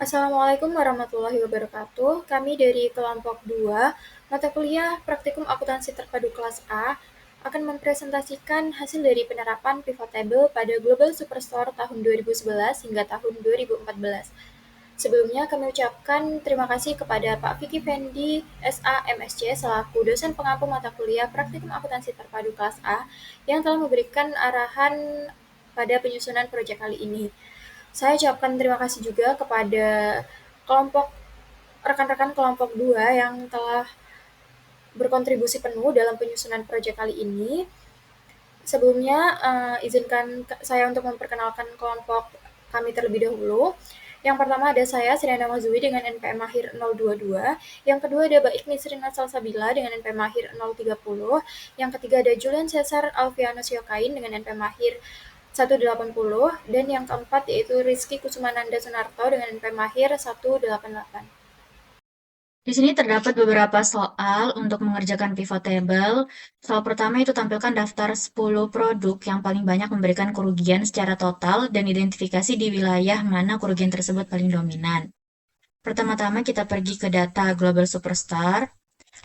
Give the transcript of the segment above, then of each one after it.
Assalamualaikum warahmatullahi wabarakatuh. Kami dari kelompok 2, mata kuliah Praktikum Akuntansi Terpadu kelas A, akan mempresentasikan hasil dari penerapan pivot table pada Global Superstore tahun 2011 hingga tahun 2014. Sebelumnya kami ucapkan terima kasih kepada Pak Vicky Fendi, SA MSc, selaku dosen pengampu mata kuliah Praktikum Akuntansi Terpadu kelas A, yang telah memberikan arahan pada penyusunan proyek kali ini. Saya ucapkan terima kasih juga kepada kelompok rekan-rekan kelompok 2 yang telah berkontribusi penuh dalam penyusunan proyek kali ini. Sebelumnya, izinkan saya untuk memperkenalkan kelompok kami terlebih dahulu. Yang pertama ada saya, Sirena Mazui, dengan NPM Mahir 022. Yang kedua ada Mbak Ignis Rina Salsabila dengan NPM Mahir 030. Yang ketiga ada Julian Cesar Alfianus Yokain dengan NPM Mahir 180. Dan yang keempat yaitu Rizky Kusumananda Sunarto dengan NPM Mahir 188. Di sini terdapat beberapa soal untuk mengerjakan pivot table. Soal pertama itu tampilkan daftar 10 produk yang paling banyak memberikan kerugian secara total dan identifikasi di wilayah mana kerugian tersebut paling dominan. Pertama-tama kita pergi ke data Global Superstar,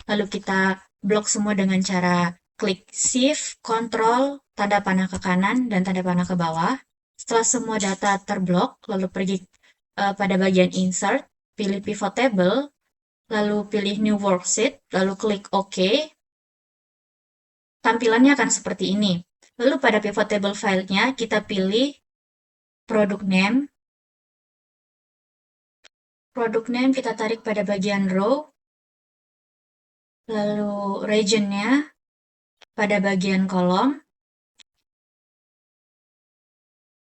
lalu kita blok semua dengan cara klik Shift, Control, tanda panah ke kanan, dan tanda panah ke bawah. Setelah semua data terblok, lalu pergi pada bagian Insert, pilih Pivot Table, lalu pilih New Worksheet, lalu klik OK. Tampilannya akan seperti ini. Lalu pada pivot table filenya kita pilih product name. Product name kita tarik pada bagian row, lalu regionnya pada bagian kolom,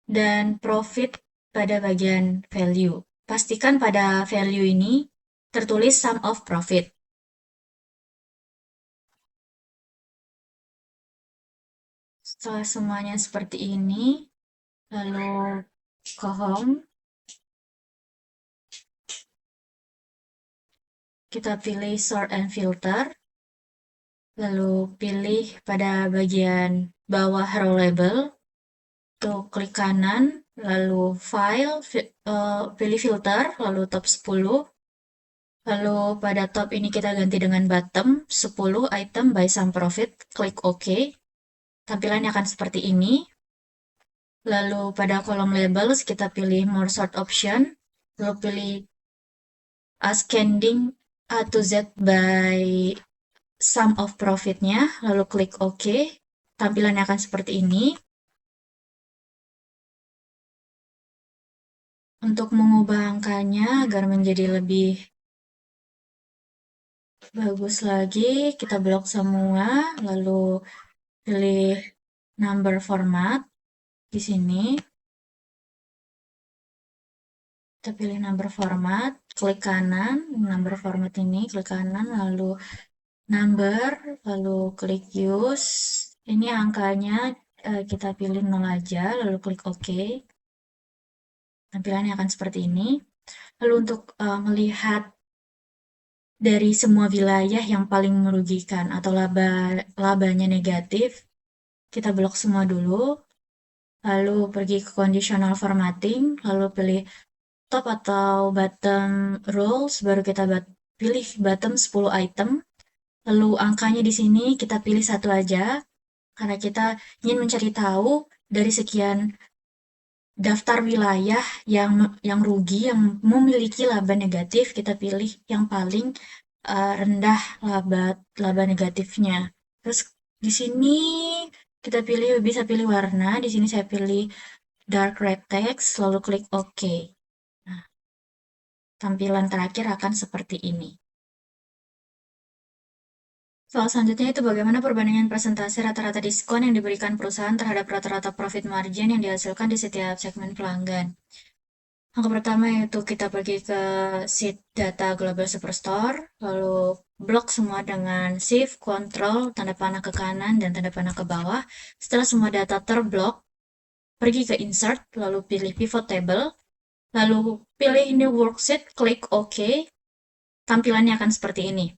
dan profit pada bagian value. Pastikan pada value ini tertulis sum of profit. Setelah semuanya seperti ini, lalu ke home, kita pilih sort and filter, lalu pilih pada bagian bawah row label, tuh klik kanan, lalu file, pilih filter, lalu top 10, lalu pada top ini kita ganti dengan bottom 10 item by sum profit, klik OK. Tampilannya akan seperti ini. Lalu pada kolom labels kita pilih more sort option, lalu pilih ascending A to Z by sum of profit-nya, lalu klik OK. Tampilannya akan seperti ini. Untuk mengubah angkanya agar menjadi lebih bagus lagi, kita blok semua, lalu pilih number format di sini. Kita pilih number format, klik kanan, number format ini, klik kanan, lalu number, lalu klik use. Ini angkanya kita pilih 0 aja, lalu klik OK. Tampilannya akan seperti ini. Lalu untuk melihat dari semua wilayah yang paling merugikan atau labanya negatif, kita blok semua dulu, lalu pergi ke conditional formatting, lalu pilih top atau bottom rows, baru kita pilih bottom 10 item, lalu angkanya di sini kita pilih satu aja, karena kita ingin mencari tahu dari sekian daftar wilayah yang rugi, yang memiliki laba negatif, kita pilih yang paling rendah laba negatifnya. Terus di sini kita bisa pilih warna. Di sini saya pilih dark red text, lalu klik OK. Nah, tampilan terakhir akan seperti ini. Soal selanjutnya itu bagaimana perbandingan presentasi rata-rata diskon yang diberikan perusahaan terhadap rata-rata profit margin yang dihasilkan di setiap segmen pelanggan. Langkah pertama yaitu kita pergi ke sheet data Global Superstore, lalu blok semua dengan Shift, Control, tanda panah ke kanan, dan tanda panah ke bawah. Setelah semua data terblok, pergi ke Insert, lalu pilih Pivot Table, lalu pilih New Worksheet, klik OK. Tampilannya akan seperti ini.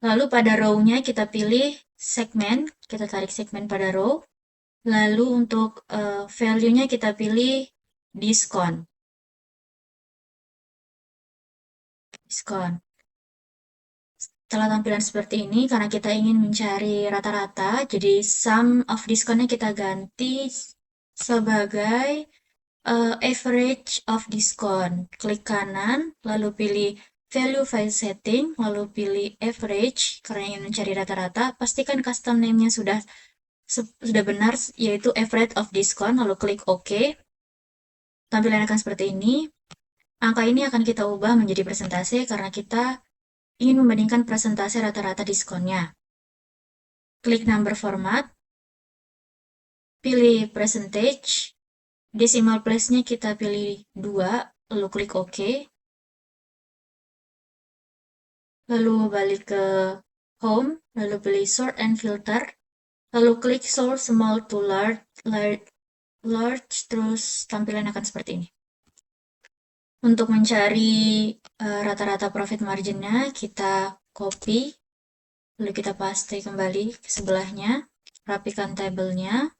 Lalu pada row-nya kita pilih segmen, kita tarik segmen pada row. Lalu untuk value-nya kita pilih diskon. diskon. Setelah tampilan seperti ini, karena kita ingin mencari rata-rata, jadi sum of diskonnya kita ganti sebagai average of discount. Klik kanan, lalu pilih value file setting, lalu pilih average, karena ingin mencari rata-rata. Pastikan custom name-nya sudah benar, yaitu average of discount, lalu klik OK. Tampilan akan seperti ini. Angka ini akan kita ubah menjadi persentase karena kita ingin membandingkan persentase rata-rata diskonnya. Klik number format, pilih percentage, decimal place-nya kita pilih 2, lalu klik OK. Lalu balik ke home, lalu pilih sort and filter, lalu klik sort small to large, terus tampilan akan seperti ini. Untuk mencari rata-rata profit marginnya, kita copy, lalu kita paste kembali ke sebelahnya, rapikan tabelnya,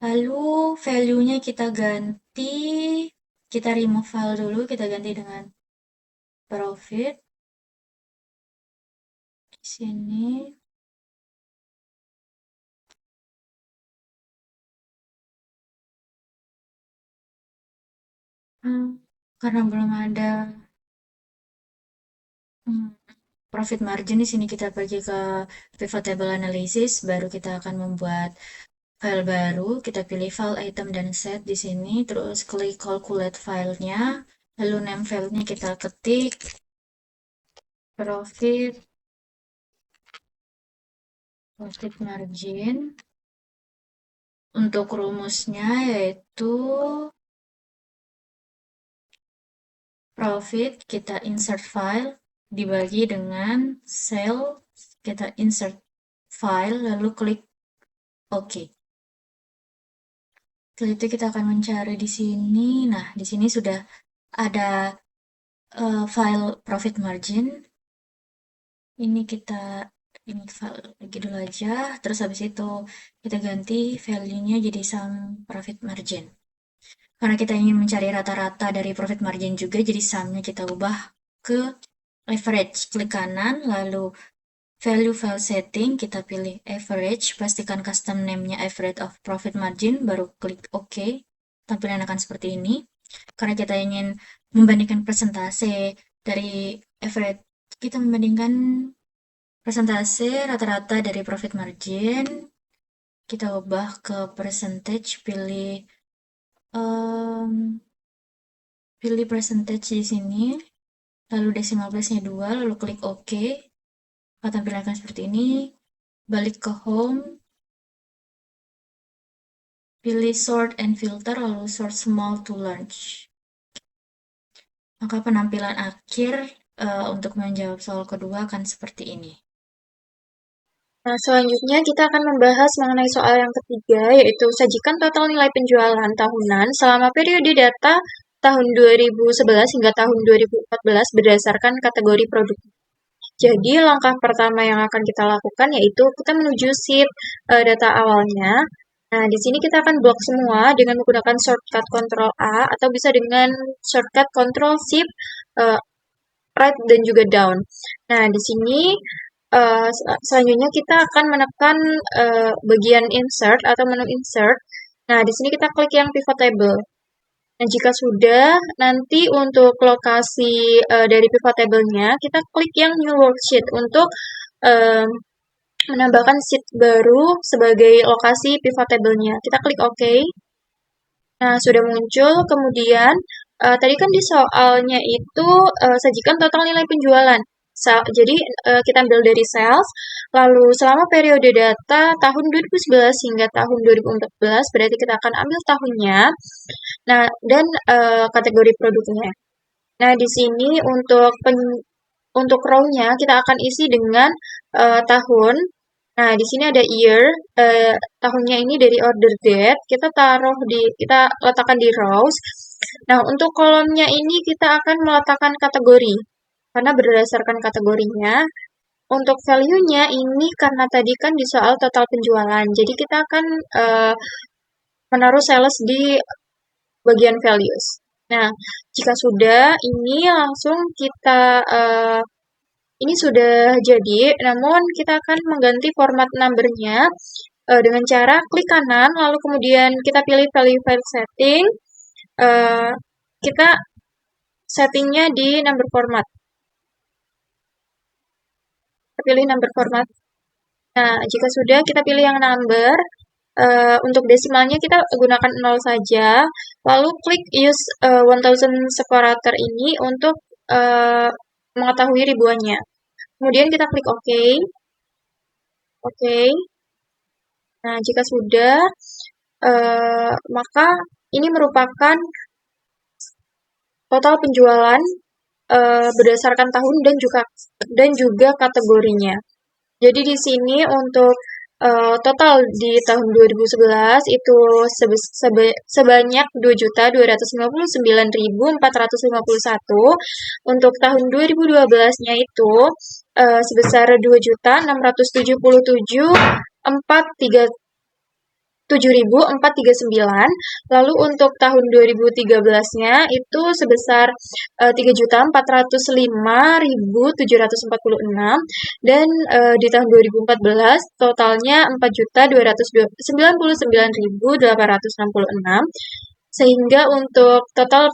lalu value-nya kita ganti, kita remove file dulu, kita ganti dengan profit, di sini, karena belum ada profit margin, di sini kita pergi ke pivot table analysis, baru kita akan membuat file baru. Kita pilih file item dan set di sini, terus klik calculate filenya, lalu name filenya kita ketik profit margin. Untuk rumusnya yaitu profit, kita insert file, dibagi dengan sales, kita insert file, lalu klik OK. Setelah itu kita akan mencari di sini. Nah, di sini sudah ada file profit margin. Ini file lagi dulu aja. Terus habis itu kita ganti value-nya jadi sum profit margin. Karena kita ingin mencari rata-rata dari profit margin juga, jadi sum-nya kita ubah ke average. Klik kanan, lalu value file setting, kita pilih average, pastikan custom name-nya average of profit margin, baru klik OK. Tampilan akan seperti ini. Karena kita ingin membandingkan persentase dari average, kita membandingkan persentase rata-rata dari profit margin, kita ubah ke percentage, pilih percentage di sini, lalu decimal place-nya 2, lalu klik OK. Tampilan akan seperti ini. Balik ke home, pilih sort and filter, lalu sort small to large. Maka penampilan akhir untuk menjawab soal kedua akan seperti ini. Nah, selanjutnya kita akan membahas mengenai soal yang ketiga, yaitu sajikan total nilai penjualan tahunan selama periode data tahun 2011 hingga tahun 2014 berdasarkan kategori produk. Jadi, langkah pertama yang akan kita lakukan yaitu kita menuju sheet data awalnya. Nah, di sini kita akan blok semua dengan menggunakan shortcut Ctrl A atau bisa dengan shortcut Ctrl Shift right dan juga down. Nah, di sini selanjutnya kita akan menekan bagian insert atau menu insert. Nah, di sini kita klik yang pivot table. Nah, jika sudah, nanti untuk lokasi dari pivot table-nya, kita klik yang new worksheet untuk menambahkan sheet baru sebagai lokasi pivot table-nya. Kita klik OK. Nah, sudah muncul. Kemudian, tadi kan di soalnya itu sajikan total nilai penjualan. Jadi, kita ambil dari sales, lalu selama periode data tahun 2011 hingga tahun 2014, berarti kita akan ambil tahunnya, nah, dan kategori produknya. Nah, di sini untuk row-nya kita akan isi dengan tahun. Nah, di sini ada year, tahunnya ini dari order date, kita letakkan di rows. Nah, untuk kolomnya ini kita akan meletakkan kategori, karena berdasarkan kategorinya. Untuk value-nya ini karena tadi kan di soal total penjualan, jadi kita akan menaruh sales di bagian values. Nah, jika sudah, ini langsung kita ini sudah jadi, namun kita akan mengganti format number-nya dengan cara klik kanan, lalu kemudian kita pilih value file setting, eh, kita settingnya di number format. Kita pilih number format. Nah, jika sudah, kita pilih yang number. Untuk desimalnya kita gunakan 0 saja. Lalu klik use 1000 separator ini untuk mengetahui ribuannya. Kemudian kita klik OK. Oke. Nah, jika sudah, maka ini merupakan total penjualan berdasarkan tahun dan juga kategorinya. Jadi di sini untuk total di tahun 2011 itu sebanyak 2.259.451. Untuk tahun 2012-nya itu sebesar 2.677.439. Lalu untuk tahun 2013-nya itu sebesar 3.405.746 dan di tahun 2014 totalnya 4.299.866 sehingga untuk total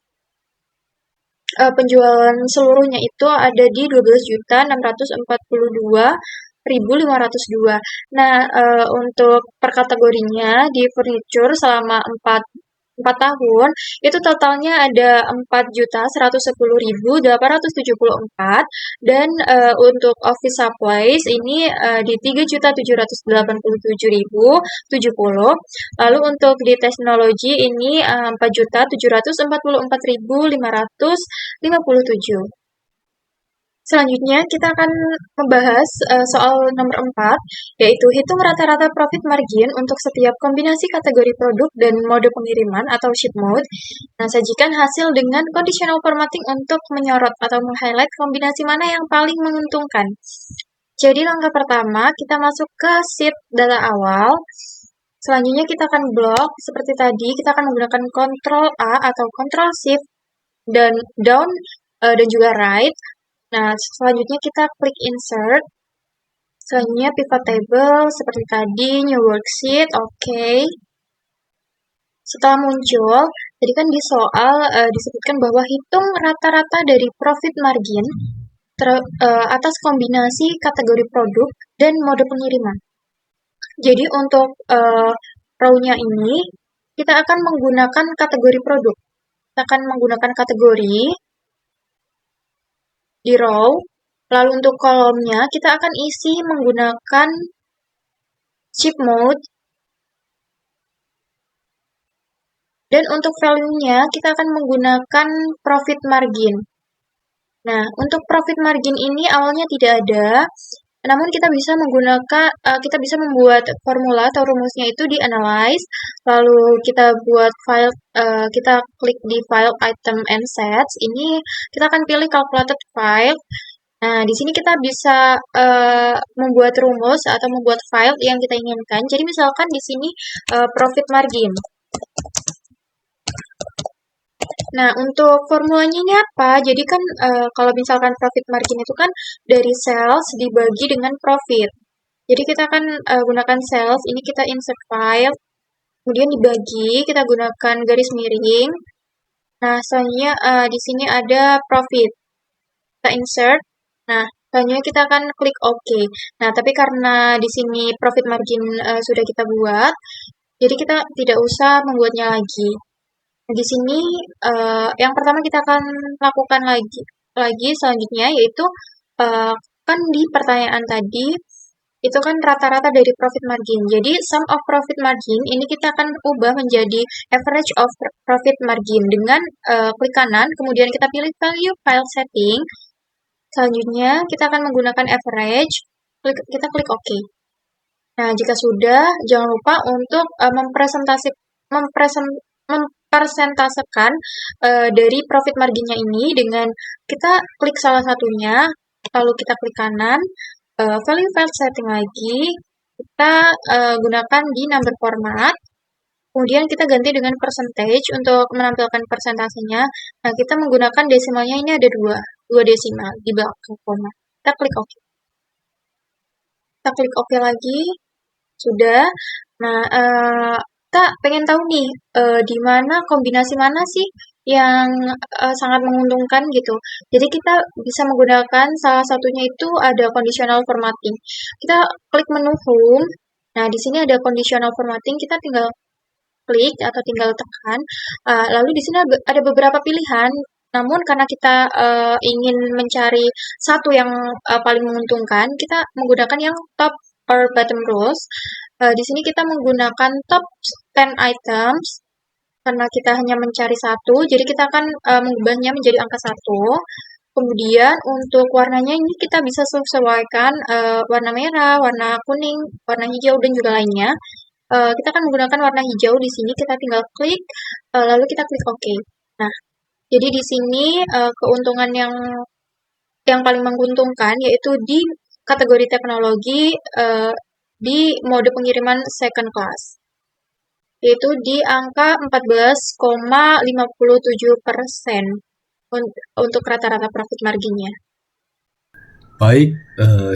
penjualan seluruhnya itu ada di 12.642.502. Nah, untuk per kategorinya di furniture selama 4 tahun itu totalnya ada 4.110.874 dan untuk office supplies ini di 3.787.070. Lalu untuk di teknologi ini 4.744.557. Selanjutnya kita akan membahas soal nomor 4, yaitu hitung rata-rata profit margin untuk setiap kombinasi kategori produk dan mode pengiriman atau ship mode. Nah, sajikan hasil dengan conditional formatting untuk menyorot atau meng-highlight kombinasi mana yang paling menguntungkan. Jadi langkah pertama, kita masuk ke sheet data awal. Selanjutnya kita akan blok, seperti tadi, kita akan menggunakan Ctrl A atau Ctrl Shift dan down dan juga right. Nah, selanjutnya kita klik insert. Selanjutnya pivot table seperti tadi, new worksheet, oke. Setelah muncul, tadi kan di soal disebutkan bahwa hitung rata-rata dari profit margin atas kombinasi kategori produk dan mode pengiriman. Jadi untuk row-nya ini, kita akan menggunakan kategori produk. Kita akan menggunakan kategori di row, lalu untuk kolomnya kita akan isi menggunakan ship mode, dan untuk value-nya kita akan menggunakan profit margin. Nah, untuk profit margin ini awalnya tidak ada, namun kita bisa membuat formula atau rumusnya itu di analyze, lalu kita buat file, kita klik di file item and sets. Ini kita akan pilih calculated file. Nah, di sini kita bisa membuat rumus atau membuat file yang kita inginkan. Jadi misalkan di sini profit margin. Nah, untuk formulanya ini apa? Jadi kan kalau misalkan profit margin itu kan dari sales dibagi dengan profit. Jadi kita akan gunakan sales, ini kita insert file, kemudian dibagi, kita gunakan garis miring. Nah, selanjutnya di sini ada profit. Kita insert. Nah, selanjutnya kita akan klik OK. Nah, tapi karena di sini profit margin sudah kita buat, jadi kita tidak usah membuatnya lagi. Di sini yang pertama kita akan lakukan lagi selanjutnya yaitu kan di pertanyaan tadi itu kan rata-rata dari profit margin. Jadi sum of profit margin ini kita akan ubah menjadi average of profit margin dengan klik kanan, kemudian kita pilih value file setting. Selanjutnya kita akan menggunakan average, kita klik OK. Nah, jika sudah, jangan lupa untuk mempersentasekan dari profit marginnya ini dengan kita klik salah satunya, lalu kita klik kanan, value file setting lagi, kita gunakan di number format, Kemudian kita ganti dengan percentage untuk menampilkan persentasenya. Nah, kita menggunakan desimalnya ini ada dua desimal di belakang koma. Kita klik OK. Kita klik OK lagi. Sudah. Nah, kita pengen tahu nih, di mana kombinasi mana sih yang sangat menguntungkan gitu. Jadi kita bisa menggunakan salah satunya itu ada conditional formatting. Kita klik menu Home. Nah, di sini ada conditional formatting. Kita tinggal klik atau tinggal tekan. Lalu di sini ada beberapa pilihan. Namun karena kita ingin mencari satu yang paling menguntungkan, kita menggunakan yang top or bottom rows. Di sini kita menggunakan top 10 items karena kita hanya mencari satu, jadi kita akan mengubahnya menjadi angka satu. Kemudian untuk warnanya ini kita bisa sesuaikan warna merah, warna kuning, warna hijau, dan juga lainnya. Kita akan menggunakan warna hijau di sini, kita tinggal klik, lalu kita klik OK. Nah, jadi di sini keuntungan yang paling menguntungkan yaitu di kategori teknologi di mode pengiriman second class, yaitu di angka 14,57% untuk rata-rata profit marginnya. Baik,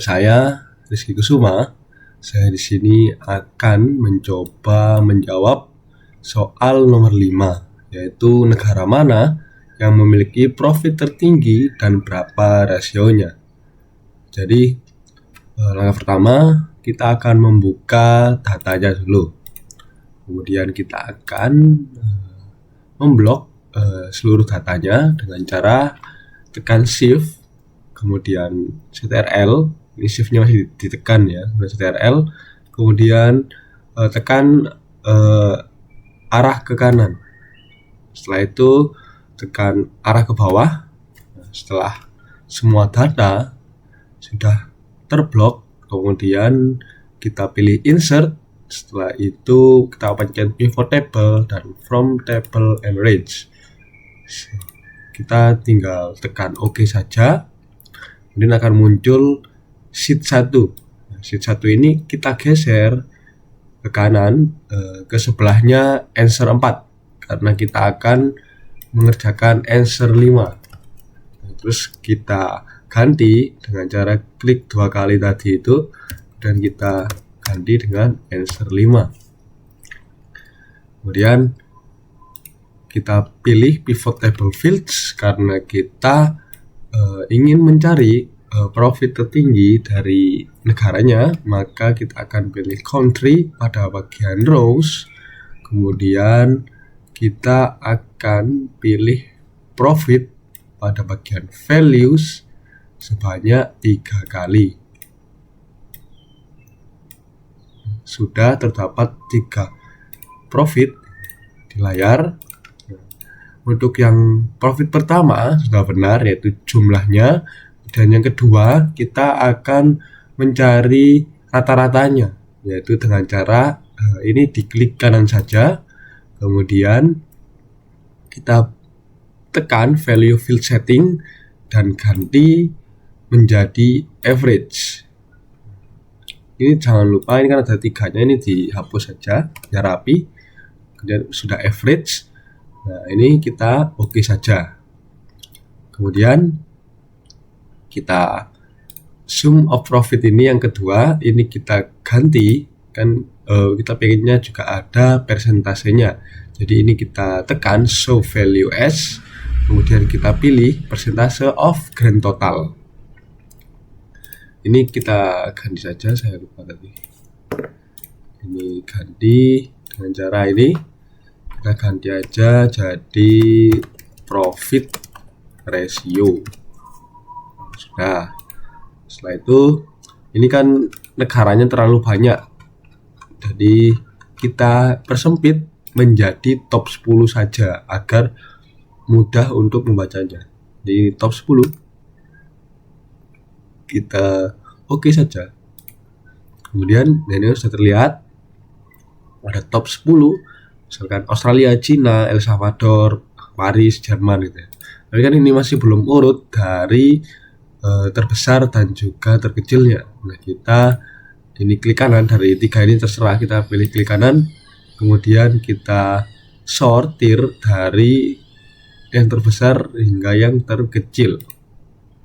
saya Rizky Kusuma. Saya di sini akan mencoba menjawab soal nomor 5, yaitu negara mana yang memiliki profit tertinggi dan berapa rasionya. Jadi, langkah pertama kita akan membuka datanya dulu. Kemudian kita akan memblok seluruh datanya dengan cara tekan Shift, kemudian Ctrl. Ini shiftnya masih ditekan ya, Ctrl, kemudian tekan arah ke kanan. Setelah itu tekan arah ke bawah. Setelah semua data sudah terblok, kemudian kita pilih insert. Setelah itu kita pencet pivot table dan from table and range. Kita tinggal tekan OK saja. Kemudian akan muncul sheet 1. Sheet 1 ini kita geser ke kanan, ke sebelahnya answer 4, karena kita akan mengerjakan answer 5. Terus kita ganti dengan cara klik 2 kali tadi itu, dan kita ganti dengan answer 5. Kemudian kita pilih pivot table fields karena kita ingin mencari profit tertinggi dari negaranya, maka kita akan pilih country pada bagian rows. Kemudian kita akan pilih profit pada bagian values sebanyak 3 kali. Sudah terdapat 3 profit di layar. Untuk yang profit pertama sudah benar, yaitu jumlahnya. Dan yang kedua, kita akan mencari rata-ratanya, yaitu dengan cara ini diklik kanan saja, kemudian kita tekan value field setting dan ganti menjadi average. Ini jangan lupa, ini kan ada 3-nya, ini dihapus saja biar rapi. Kemudian sudah average. Nah, ini kita OK saja. Kemudian kita sum of profit ini yang kedua, ini kita ganti, kan kita pengennya juga ada persentasenya. Jadi ini kita tekan show value as, kemudian kita pilih persentase of grand total. Ini kita ganti saja, saya lupa tadi. Ini ganti dengan cara ini, kita ganti aja jadi profit ratio. Sudah. Setelah itu, ini kan negaranya terlalu banyak, jadi kita persempit menjadi top 10 saja agar mudah untuk membacanya. Di top 10 kita OK saja. Kemudian ini sudah terlihat ada top 10, misalkan Australia, Cina, El Salvador, Paris, Jerman gitu ya. Tapi kan ini masih belum urut dari terbesar dan juga terkecilnya. Nah, kita ini klik kanan, dari 3 ini terserah, kita pilih klik kanan, kemudian kita sortir dari yang terbesar hingga yang terkecil.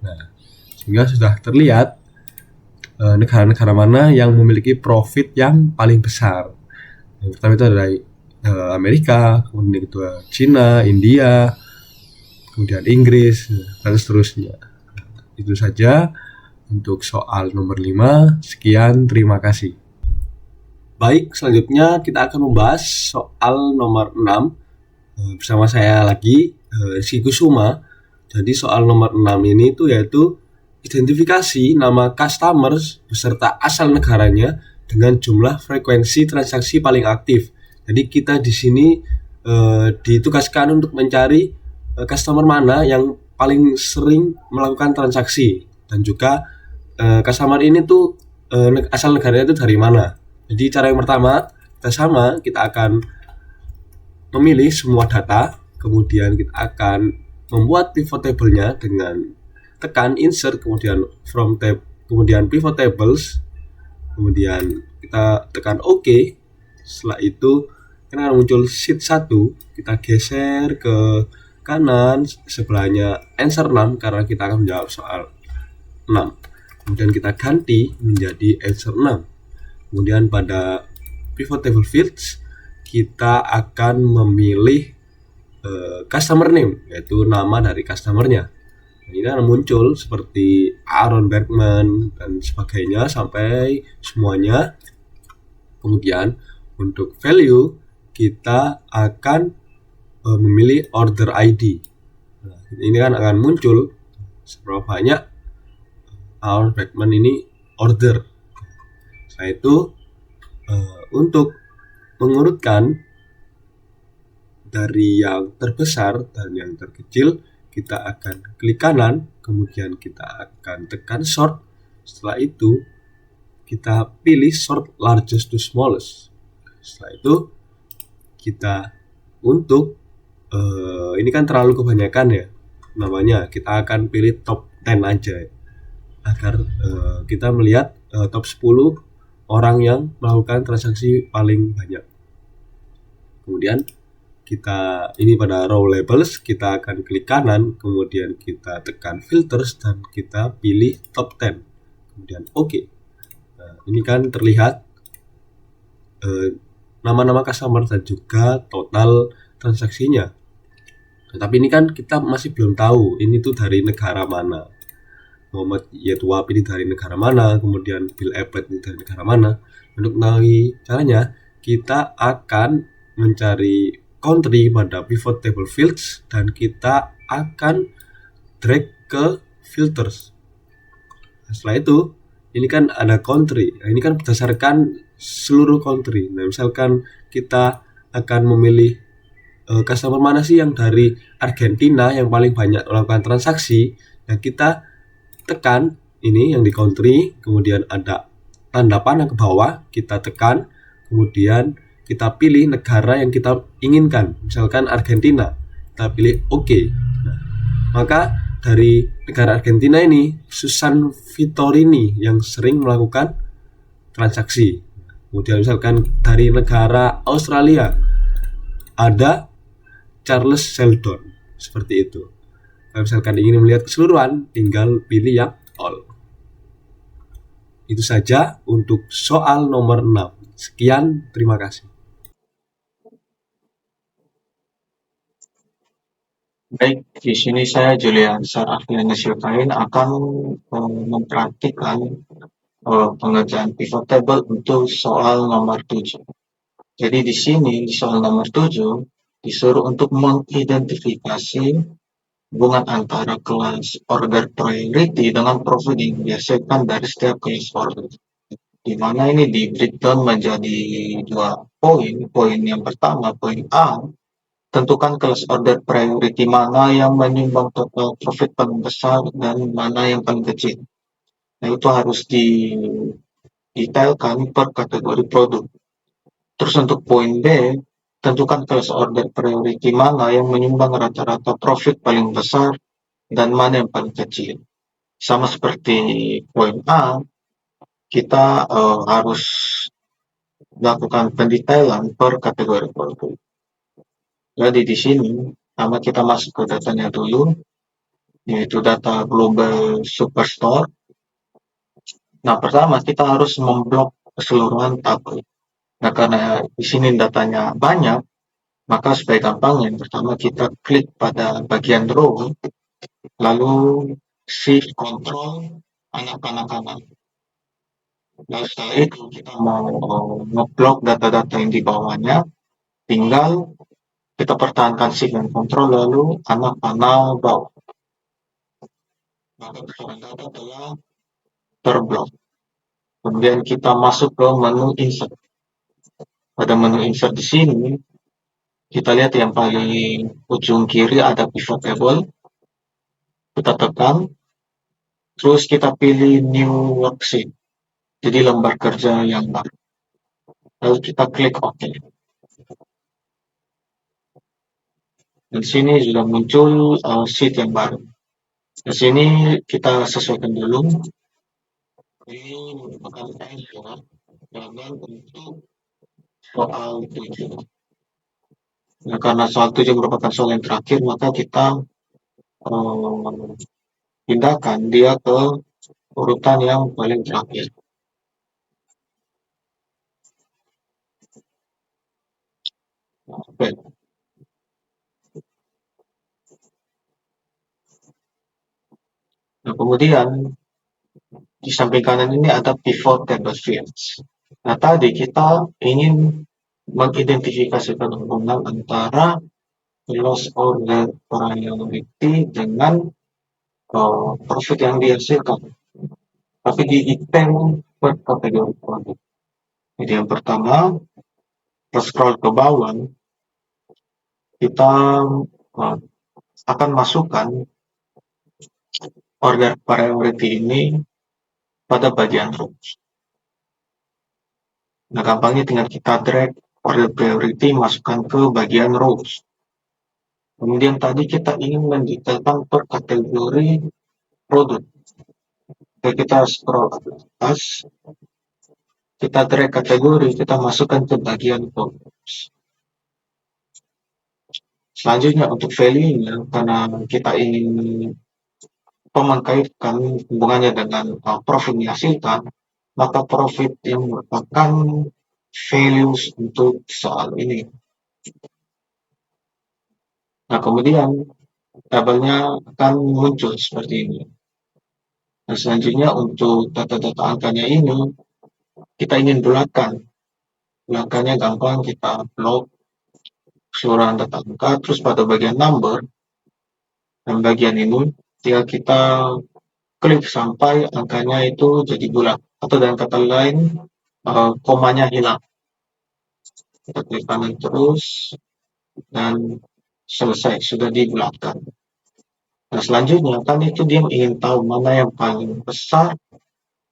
Nah, sehingga sudah terlihat negara-negara mana yang memiliki profit yang paling besar. Yang pertama itu ada Amerika, kemudian kedua Cina, India, kemudian Inggris, dan seterusnya. Itu saja untuk soal nomor 5. Sekian, terima kasih. Baik, selanjutnya kita akan membahas soal nomor 6 bersama saya lagi, Rizky Kusuma. Jadi soal nomor 6 ini tuh yaitu identifikasi nama customers beserta asal negaranya dengan jumlah frekuensi transaksi paling aktif. Jadi kita di sini ditugaskan untuk mencari customer mana yang paling sering melakukan transaksi, dan juga customer ini tuh asal negaranya itu dari mana. Jadi cara yang pertama kita akan memilih semua data, kemudian kita akan membuat pivot table-nya dengan tekan insert, kemudian from tab, kemudian pivot tables, kemudian kita tekan OK. Setelah itu akan muncul sheet 1, kita geser ke kanan sebelahnya answer 6 karena kita akan menjawab soal 6. Kemudian kita ganti menjadi answer 6. Kemudian pada pivot table fields kita akan memilih customer name, yaitu nama dari customernya. Ini akan muncul seperti Aaron Bergman dan sebagainya sampai semuanya. Kemudian untuk value kita akan memilih order ID. Nah, ini kan akan muncul seberapa banyak Aaron Bergman ini order. Setelah itu untuk mengurutkan dari yang terbesar dan yang terkecil, kita akan klik kanan, kemudian kita akan tekan sort. Setelah itu kita pilih sort largest to smallest. Setelah itu kita untuk ini kan terlalu kebanyakan ya namanya, kita akan pilih top 10 aja agar kita melihat top 10 orang yang melakukan transaksi paling banyak. Kemudian kita ini pada row labels, kita akan klik kanan, kemudian kita tekan filters dan kita pilih top 10, kemudian OK. Nah, ini kan terlihat nama-nama customer dan juga total transaksinya. Tapi ini kan kita masih belum tahu ini tuh dari negara mana. Muhammad Yetwab ini dari negara mana, kemudian Bill Abbott ini dari negara mana. Untuk mengetahui caranya, kita akan mencari country pada pivot table fields dan kita akan drag ke filters. Setelah itu, ini kan ada country. Nah, ini kan berdasarkan seluruh country. Nah, misalkan kita akan memilih customer mana sih yang dari Argentina yang paling banyak melakukan transaksi. Nah, kita tekan ini yang di country, kemudian ada tanda panah ke bawah, kita tekan, kemudian kita pilih negara yang kita inginkan, misalkan Argentina, kita pilih OK. Nah, maka dari negara Argentina ini Susan Vittorini yang sering melakukan transaksi. Kemudian misalkan dari negara Australia ada Charles Sheldon, seperti itu. Kalau misalkan ingin melihat keseluruhan, tinggal pilih yang all. Itu saja untuk soal nomor 6. Sekian, terima kasih. Baik, di sini saya Julian Sarafliana Silvain akan mempraktikkan pengerjaan pivot table untuk soal nomor 7. Jadi di sini di soal nomor 7 disuruh untuk mengidentifikasi hubungan antara kelas order priority dengan profit yang dihasilkan dari setiap kelas order. Di mana ini di breakdown menjadi 2 poin. Poin yang pertama, poin A, tentukan kelas order priority mana yang menyumbang total profit paling besar dan mana yang paling kecil. Nah, itu harus didetailkan per kategori produk. Terus untuk poin B, tentukan kelas order priority mana yang menyumbang rata-rata profit paling besar dan mana yang paling kecil. Sama seperti poin A, kita harus melakukan pendetailan per kategori produk. Jadi di sini pertama kita masuk ke datanya dulu, yaitu data global superstore. Nah, pertama kita harus memblok keseluruhan tabel. Nah, karena di sini datanya banyak, maka supaya gampang, yang pertama kita klik pada bagian row, lalu shift control anak-anak kanan. Nah, setelah itu kita mau ngeblok data-data yang di bawahnya, tinggal kita pertahankan shift dan control, lalu anak panel bawah. Maka keseluruhan data telah terblok. Kemudian kita masuk ke menu insert. Pada menu insert di sini, kita lihat yang paling ujung kiri ada pivot table. Kita tekan, terus kita pilih new worksheet. Jadi lembar kerja yang baru. Lalu kita klik OK. Dan sini sudah muncul sheet yang baru. Di sini kita sesuaikan dulu. Ini merupakan error dan untuk soal 7. Nah, karena soal 7 merupakan soal yang terakhir, maka kita pindahkan dia ke urutan yang paling terakhir. Oke. Nah, kemudian di samping kanan ini ada pivot table fields. Nah, tadi kita ingin mengidentifikasikan hubungan antara loss order priority dengan profit yang dihasilkan. Tapi di item per kategori produk. Jadi yang pertama, kita scroll ke bawah, kita akan masukkan order priority ini pada bagian rows. Nah, gampangnya tinggal kita drag order priority masukkan ke bagian rows. Kemudian tadi kita ingin mendetailkan per kategori produk. Jadi kita scroll ke atas, kita drag kategori, kita masukkan ke bagian rows. Selanjutnya untuk value-nya, karena kita ingin mengkaitkan hubungannya dengan profit yang dihasilkan, maka profit yang merupakan values untuk soal ini. Nah, kemudian tabelnya akan muncul seperti ini. Nah, selanjutnya untuk data-data angkanya ini, kita ingin bulatkan. Bulatkannya gampang, kita blok keseluruhan data angka, terus pada bagian number, dan bagian ini, tinggal kita klik sampai angkanya itu jadi bulat. Atau dengan kata lain, komanya hilang. Kita klik kanan terus, dan selesai, sudah dibulatkan. Nah, selanjutnya kan itu dia ingin tahu mana yang paling besar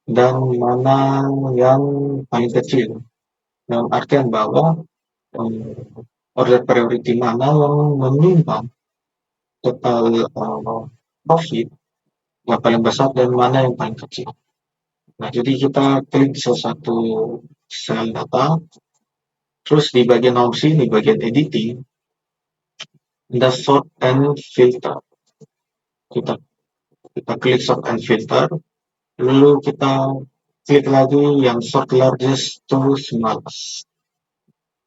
dan mana yang paling kecil. Dalam artian bahwa order priority mana yang menyumbang total profit yang paling besar dan mana yang paling kecil. Nah, jadi kita klik di salah satu sel data, terus di bagian opsi, di bagian editing, ada sort and filter. Kita klik sort and filter, lalu kita klik lagi yang sort largest to smallest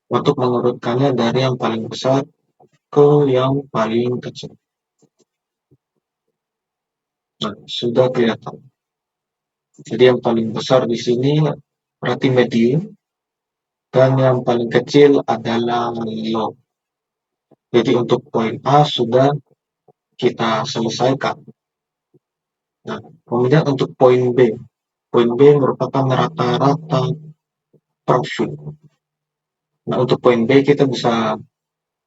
untuk mengurutkannya dari yang paling besar ke yang paling kecil. Nah, sudah kelihatan. Jadi yang paling besar di sini berarti medium, dan yang paling kecil adalah low. Jadi untuk poin A sudah kita selesaikan. Nah, kemudian untuk poin B. Poin B merupakan rata-rata profit. Nah, untuk poin B kita bisa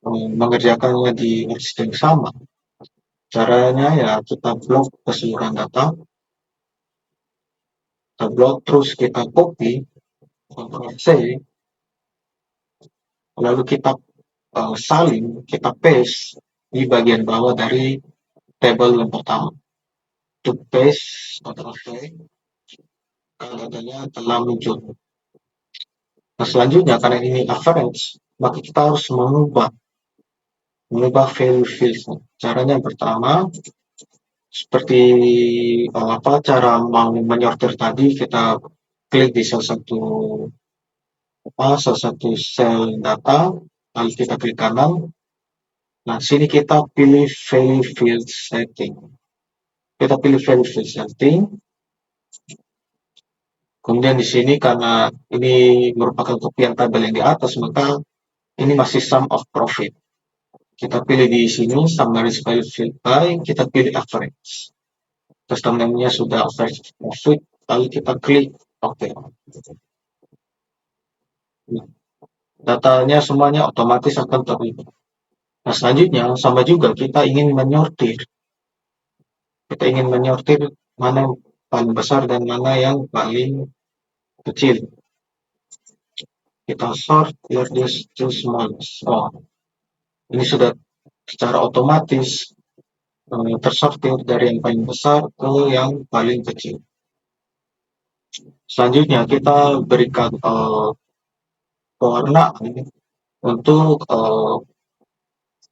mengerjakannya di sistem sama. Caranya ya kita blok keseluruhan data, kita blok, terus kita copy, Ctrl C, lalu kita salin, kita paste di bagian bawah dari tabel yang pertama. Untuk paste, Ctrl C, kalau datanya telah muncul. Nah, selanjutnya karena ini average, maka kita harus mengubah value fields-nya. Caranya yang pertama, seperti cara mau menyortir tadi, kita klik di salah satu sel data, lalu kita klik kanan. Nah, sini kita pilih value field setting. Kita pilih value field setting. Kemudian di sini karena ini merupakan kopian tabel yang di atas, maka ini masih sum of profit. Kita pilih di sini summary value field by, kita pilih average. Custom name-nya sudah average profit, lalu kita klik OK. Nah, datanya semuanya otomatis akan terlihat. Nah, selanjutnya sama juga kita ingin menyortir. Kita ingin menyortir mana yang paling besar dan mana yang paling kecil. Kita sort largest to smallest. Oh, ini sudah secara otomatis tersortir dari yang paling besar ke yang paling kecil. Selanjutnya kita berikan pewarnaan untuk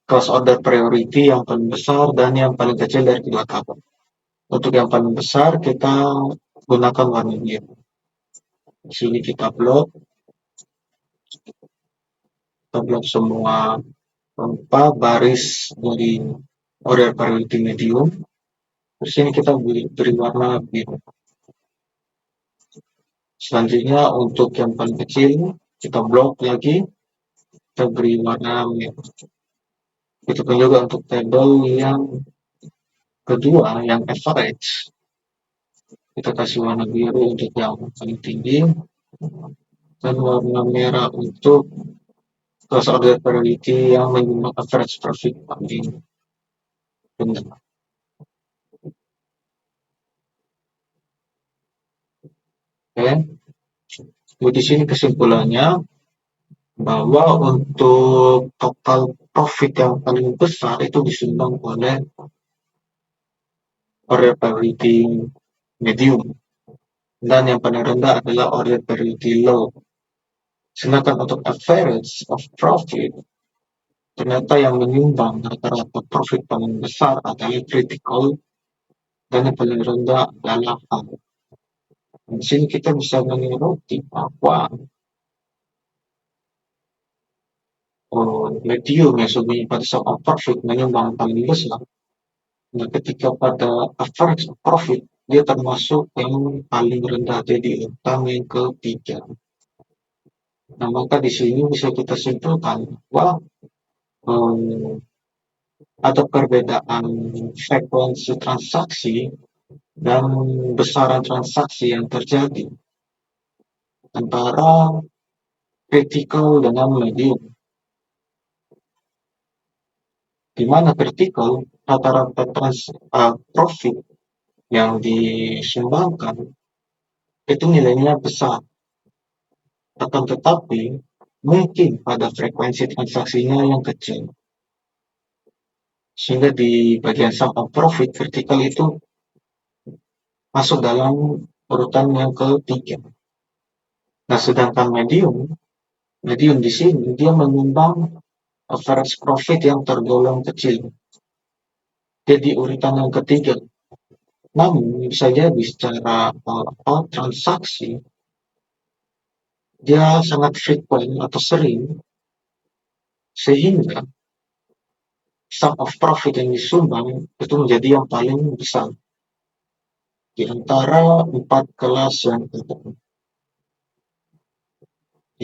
class order priority yang paling besar dan yang paling kecil dari kedua tabel. Untuk yang paling besar kita gunakan warna biru. Di sini kita blok semua baris dari order priority medium. Di sini kita beri warna biru. Selanjutnya untuk yang paling kecil kita blok lagi, kita beri warna merah. Itu pun juga untuk tabel yang kedua, yang average, kita kasih warna biru untuk yang paling tinggi dan warna merah untuk class order priority yang menyumbang average profit paling rendah. Oke, di sini kesimpulannya bahwa untuk total profit yang paling besar itu disumbang oleh order priority medium, dan yang paling rendah adalah order priority low. Sedangkan untuk average of profit, ternyata yang menyumbang rata-rata profit paling besar adalah critical dan yang paling rendah adalah high. Di sini kita bisa menyoroti bahwa medium yang sebenarnya pada saat profit menyumbang paling besar. Nah, ketika pada average profit, dia termasuk yang paling rendah, jadi utang yang ketiga. Nah, maka di sini bisa kita simpulkan bahwa ada perbedaan frekuensi transaksi dan besaran transaksi yang terjadi antara critical dengan medium. Di mana critical rata-rata profit yang disumbangkan itu nilainya besar, akan tetapi mungkin pada frekuensi transaksinya yang kecil, sehingga di bagian sum of profit critical itu masuk dalam urutan yang ketiga. Nah, sedangkan medium di sini dia menyumbang average profit yang tergolong kecil, jadi urutan yang ketiga. Namun bisa jadi secara transaksi dia sangat frequent atau sering, sehingga sum of profit yang disumbang itu menjadi yang paling besar di antara 4 kelas yang ada.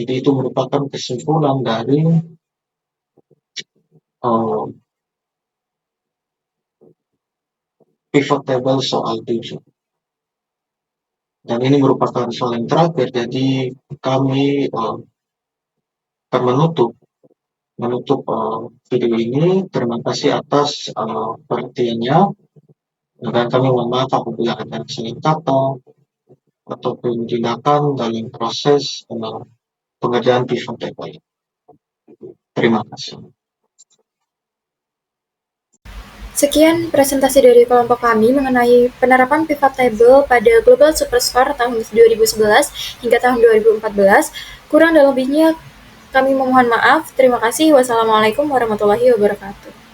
Jadi itu merupakan kesimpulan dari pivot table soal 7. Dan ini merupakan soal yang terakhir, jadi kami akan menutup video ini. Terima kasih atas perhatiannya, dan kami mohon maaf apabila ada salah kata ataupun tindakan dalam proses pengerjaan pivot table. Terima kasih. Sekian presentasi dari kelompok kami mengenai penerapan pivot table pada Global Superstore tahun 2011 hingga tahun 2014. Kurang dan lebihnya kami memohon maaf. Terima kasih. Wassalamualaikum warahmatullahi wabarakatuh.